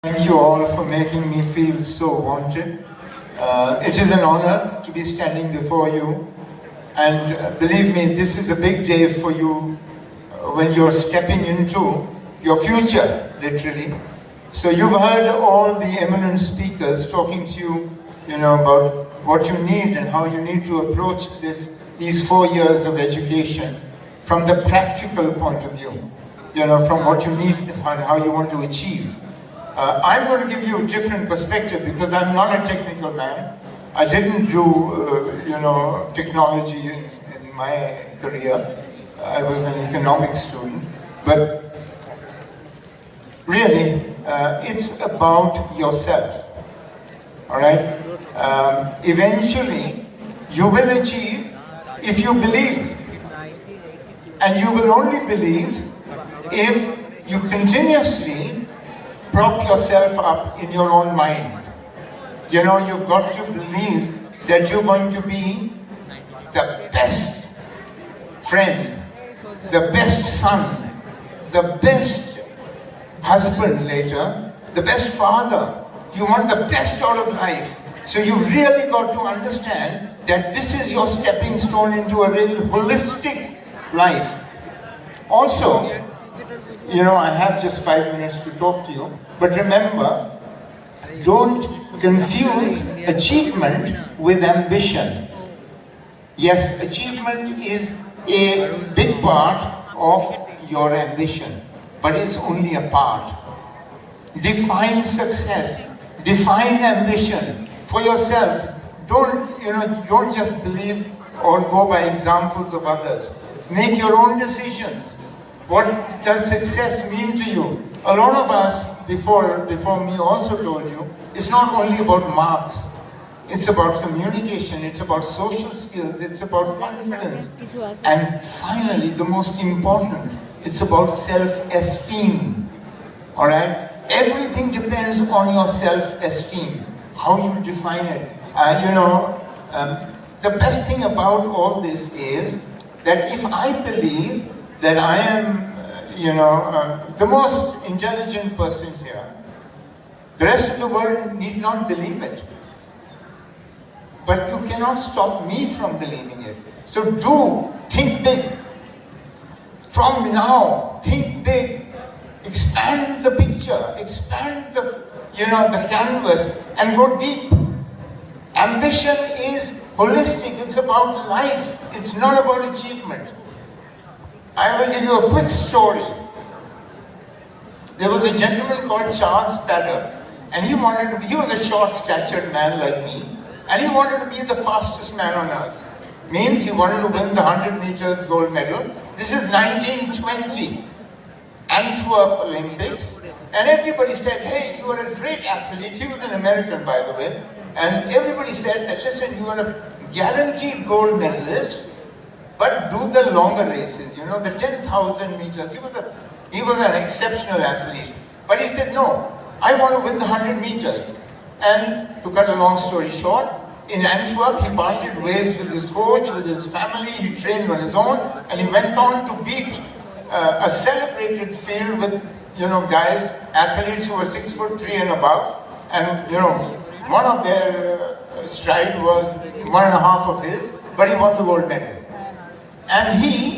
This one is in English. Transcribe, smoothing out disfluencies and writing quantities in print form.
Thank you all for making me feel so wanted. It is an honor to be standing before you, and believe me, this is a big day for you when you're stepping into your future, literally. So you've heard all the eminent speakers talking to you, about what you need and how you need to approach these 4 years of education from the practical point of view, from what you need and how you want to achieve. I'm going to give you a different perspective because I'm not a technical man. I didn't do, technology in my career. I was an economics student. But really, it's about yourself. All right? Eventually, you will achieve if you believe. And you will only believe if you continuously prop yourself up in your own mind. You've got to believe that you're going to be the best friend, the best son, the best husband later, the best father. You want the best out of life. So you've really got to understand that this is your stepping stone into a real holistic life. Also, I have just 5 minutes to talk to you, but remember, don't confuse achievement with ambition. Yes, achievement is a big part of your ambition, but it's only a part. Define success, define ambition for yourself. Don't just believe or go by examples of others. Make your own decisions. What does success mean to you? A lot of us, before me also told you, it's not only about marks. It's about communication, it's about social skills, it's about confidence. And finally, the most important, it's about self-esteem. All right? Everything depends on your self-esteem, how you define it. The best thing about all this is that if I believe that I am, the most intelligent person here, the rest of the world need not believe it. But you cannot stop me from believing it. So think big. From now, think big. Expand the picture, expand the canvas, and go deep. Ambition is holistic, it's about life, it's not about achievement. I will give you a quick story. There was a gentleman called Charles Spader, and he was a short-statured man like me, and he wanted to be the fastest man on earth. Means he wanted to win the 100 meters gold medal. This is 1920, Antwerp Olympics, and everybody said, hey, you are a great athlete. He was an American, by the way, and everybody said that, listen, you are a guaranteed gold medalist, but do the longer races, the 10,000 meters. He was an exceptional athlete. But he said, no, I want to win the 100 meters. And to cut a long story short, in Antwerp, he parted ways with his coach, with his family, he trained on his own, and he went on to beat a celebrated field with, guys, athletes who were 6'3" and above. And, one of their stride was 1.5 of his, but he won the gold medal. And he